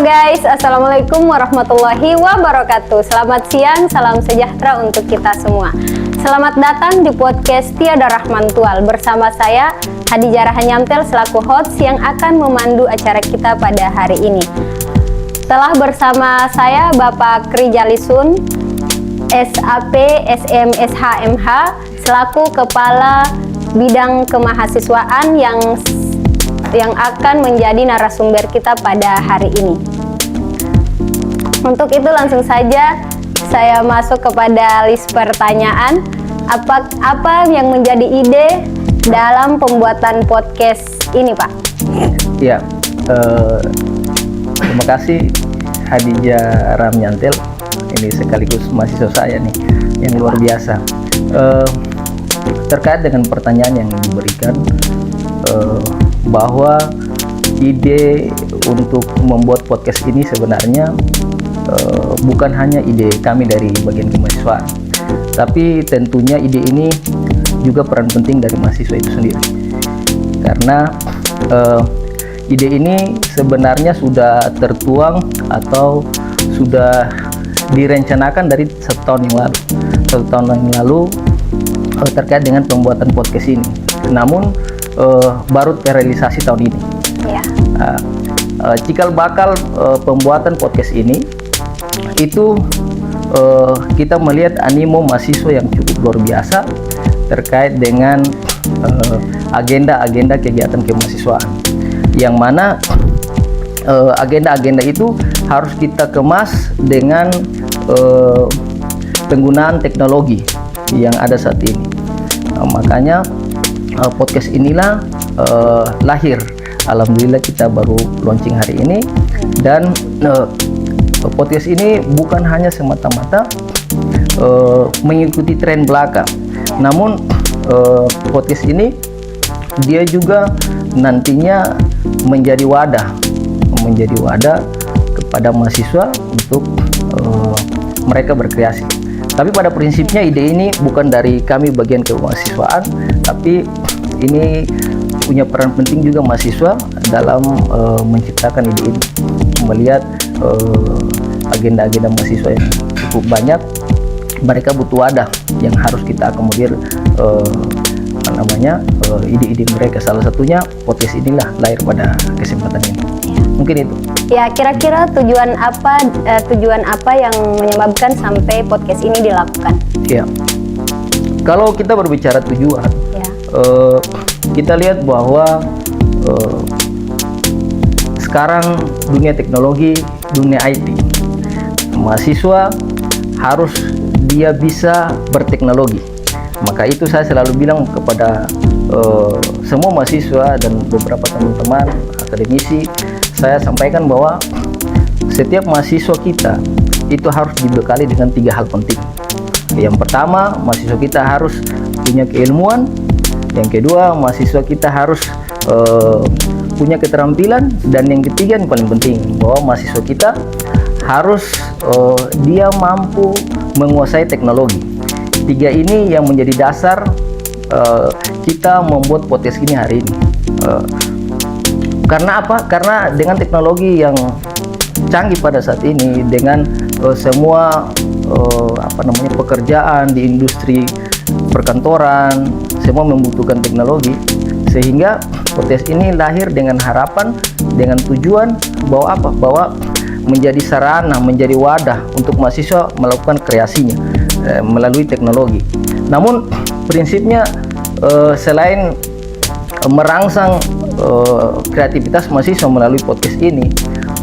guys, Assalamualaikum warahmatullahi wabarakatuh. Selamat siang, salam sejahtera untuk kita semua. Selamat datang di podcast Tiada Rahmantual bersama saya Hadijah Rahanyamtel selaku host yang akan memandu acara kita pada hari ini. Telah bersama saya Bapak Krijalisun, SAP SMSHMH selaku Kepala Bidang Kemahasiswaan yang akan menjadi narasumber kita pada hari ini. Untuk itu langsung saja saya masuk kepada list pertanyaan. Apa yang menjadi ide dalam pembuatan podcast ini, Pak? Ya, terima kasih Hadijah Rahanyamtel. Ini sekaligus mahasiswa saya nih, yang luar biasa. Terkait dengan pertanyaan yang diberikan, bahwa ide untuk membuat podcast ini sebenarnya bukan hanya ide kami dari bagian kemahasiswaan, tapi tentunya ide ini juga peran penting dari mahasiswa itu sendiri, karena ide ini sebenarnya sudah tertuang atau sudah direncanakan dari satu tahun yang lalu terkait dengan pembuatan podcast ini, namun baru terrealisasi tahun ini. Ya. Cikal bakal pembuatan podcast ini itu kita melihat animo mahasiswa yang cukup luar biasa terkait dengan agenda-agenda kegiatan kemahasiswaan, yang mana agenda-agenda itu harus kita kemas dengan penggunaan teknologi yang ada saat ini. Makanya podcast inilah lahir. Alhamdulillah kita baru launching hari ini, dan podcast ini bukan hanya semata-mata mengikuti tren belaka, namun podcast ini dia juga nantinya menjadi wadah kepada mahasiswa untuk mereka berkreasi. Tapi pada prinsipnya ide ini bukan dari kami bagian kemahasiswaan, tapi ini punya peran penting juga mahasiswa dalam menciptakan ide ini. Melihat agenda-agenda mahasiswa yang cukup banyak, mereka butuh wadah yang harus kita akomodir ide-ide mereka. Salah satunya podcast inilah lahir pada kesempatan ini. Mungkin itu. Ya, kira-kira tujuan apa yang menyebabkan sampai podcast ini dilakukan? Ya, kalau kita berbicara tujuan, ya. Kita lihat bahwa sekarang dunia teknologi, dunia IT, mahasiswa harus dia bisa berteknologi. Maka itu saya selalu bilang kepada semua mahasiswa dan beberapa teman-teman akademisi, saya sampaikan bahwa setiap mahasiswa kita itu harus dibekali dengan 3 hal penting. Yang pertama, mahasiswa kita harus punya keilmuan. Yang kedua, mahasiswa kita harus punya keterampilan. Dan yang ketiga, yang paling penting, bahwa mahasiswa kita harus dia mampu menguasai teknologi. 3 ini yang menjadi dasar kita membuat podcast ini hari ini. Karena apa? Karena dengan teknologi yang canggih pada saat ini, dengan semua pekerjaan di industri perkantoran, semua membutuhkan teknologi, sehingga podcast ini lahir dengan harapan, dengan tujuan bahwa menjadi sarana, menjadi wadah untuk mahasiswa melakukan kreasinya melalui teknologi. Namun prinsipnya selain merangsang kreativitas mahasiswa melalui podcast ini,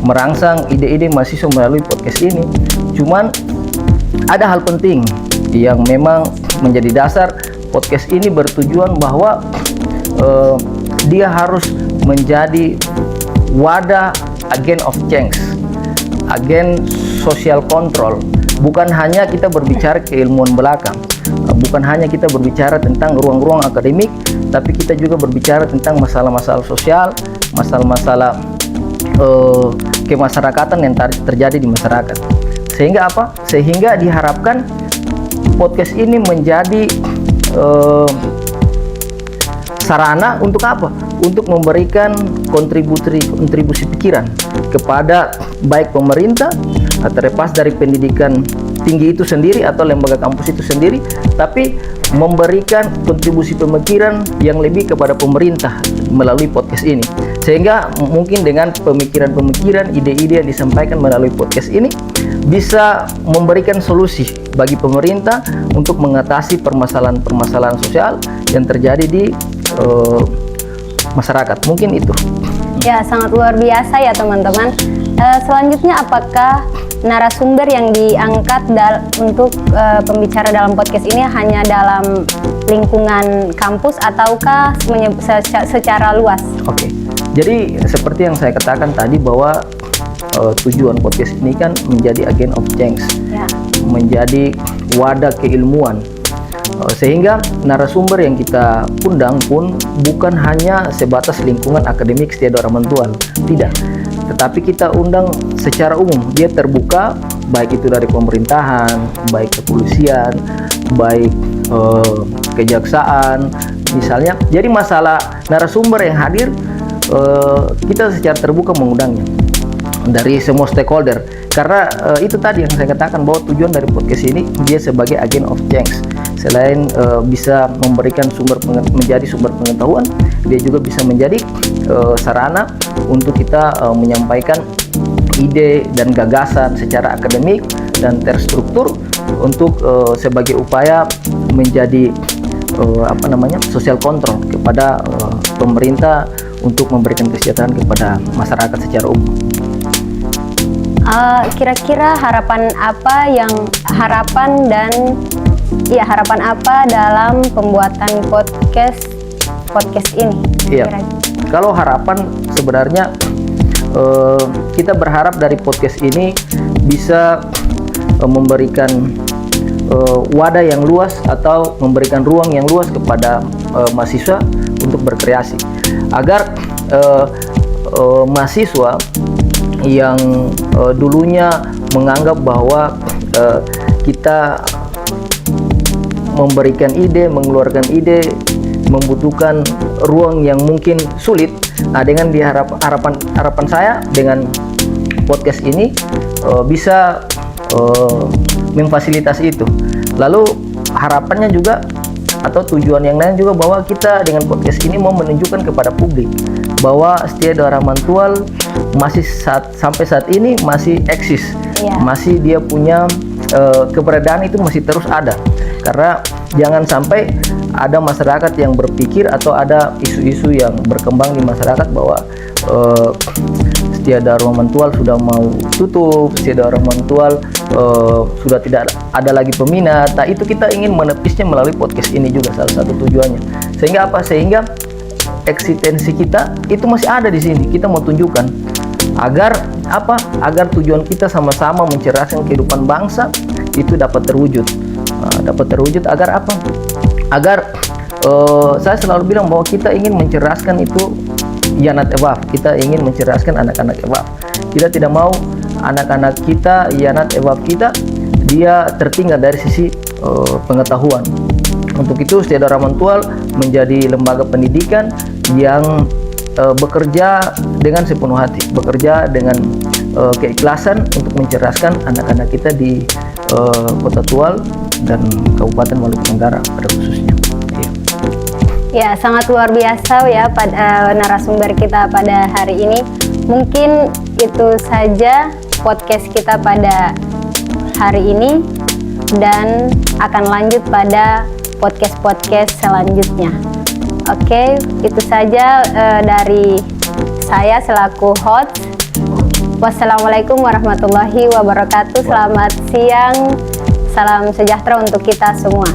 merangsang ide-ide mahasiswa melalui podcast ini, cuman ada hal penting yang memang menjadi dasar podcast ini bertujuan bahwa dia harus menjadi wadah agen of change, agen social control. Bukan hanya kita berbicara keilmuan belakang, bukan hanya kita berbicara tentang ruang-ruang akademik, tapi kita juga berbicara tentang masalah-masalah sosial, masalah-masalah kemasyarakatan yang terjadi di masyarakat. Sehingga apa? Sehingga diharapkan podcast ini menjadi sarana untuk apa? Untuk memberikan kontribusi pikiran kepada baik pemerintah, terlepas dari pendidikan tinggi itu sendiri atau lembaga kampus itu sendiri, tapi memberikan kontribusi pemikiran yang lebih kepada pemerintah melalui podcast ini. Sehingga mungkin dengan pemikiran-pemikiran, ide-ide yang disampaikan melalui podcast ini bisa memberikan solusi bagi pemerintah untuk mengatasi permasalahan-permasalahan sosial yang terjadi di masyarakat. Mungkin itu. Ya, sangat luar biasa ya teman-teman. Selanjutnya, apakah narasumber yang diangkat untuk pembicara dalam podcast ini hanya dalam lingkungan kampus ataukah secara luas? Oke. Jadi seperti yang saya katakan tadi bahwa tujuan podcast ini kan menjadi agent of change, ya, menjadi wadah keilmuan. Sehingga narasumber yang kita undang pun bukan hanya sebatas lingkungan akademik Setia Daerah Rantauan, tidak. Tetapi kita undang secara umum, dia terbuka baik itu dari pemerintahan, baik kepolisian, baik kejaksaan misalnya. Jadi masalah narasumber yang hadir, kita secara terbuka mengundangnya dari semua stakeholder, karena itu tadi yang saya katakan bahwa tujuan dari podcast ini dia sebagai agent of change. Selain bisa memberikan menjadi sumber pengetahuan, dia juga bisa menjadi sarana untuk kita menyampaikan ide dan gagasan secara akademik dan terstruktur untuk sebagai upaya menjadi social control kepada pemerintah untuk memberikan kesejahteraan kepada masyarakat secara umum. Kira-kira harapan apa dalam pembuatan podcast ini? Iya. Kalau harapan sebenarnya kita berharap dari podcast ini bisa memberikan wadah yang luas atau memberikan ruang yang luas kepada mahasiswa untuk berkreasi, agar mahasiswa yang dulunya menganggap bahwa kita memberikan ide, mengeluarkan ide membutuhkan ruang yang mungkin sulit. Nah, dengan harapan saya dengan podcast ini bisa memfasilitasi itu. Lalu harapannya juga atau tujuan yang lain juga bahwa kita dengan podcast ini mau menunjukkan kepada publik bahwa Setia Daerah Rantauan masih sampai saat ini masih eksis, masih dia punya keberadaan itu masih terus ada. Karena jangan sampai ada masyarakat yang berpikir atau ada isu-isu yang berkembang di masyarakat bahwa Setia Daerah Rantauan sudah mau tutup, Setia Daerah Rantauan sudah tidak ada lagi peminat. Nah, itu kita ingin menepisnya melalui podcast ini juga salah satu tujuannya. Sehingga apa? Sehingga eksistensi kita itu masih ada di sini. Kita mau tunjukkan agar apa? Agar tujuan kita sama-sama mencerdaskan kehidupan bangsa itu dapat terwujud. Dapat terwujud agar apa? Agar saya selalu bilang bahwa kita ingin mencerdaskan itu Yanat Ewaf. Kita ingin mencerdaskan anak-anak Ewaf. Kita tidak mau anak-anak kita, Yanat Ewaf kita, dia tertinggal dari sisi pengetahuan. Untuk itu Setia Daerah Rantauan menjadi lembaga pendidikan yang bekerja dengan sepenuh hati, bekerja dengan keikhlasan untuk mencerdaskan anak-anak kita di Kota Tual dan Kabupaten Maluku Tenggara pada khususnya. Ya, sangat luar biasa ya narasumber kita pada hari ini. Mungkin itu saja podcast kita pada hari ini dan akan lanjut pada podcast-podcast selanjutnya. Oke, itu saja dari saya selaku host. Wassalamualaikum warahmatullahi wabarakatuh. Selamat siang, salam sejahtera untuk kita semua.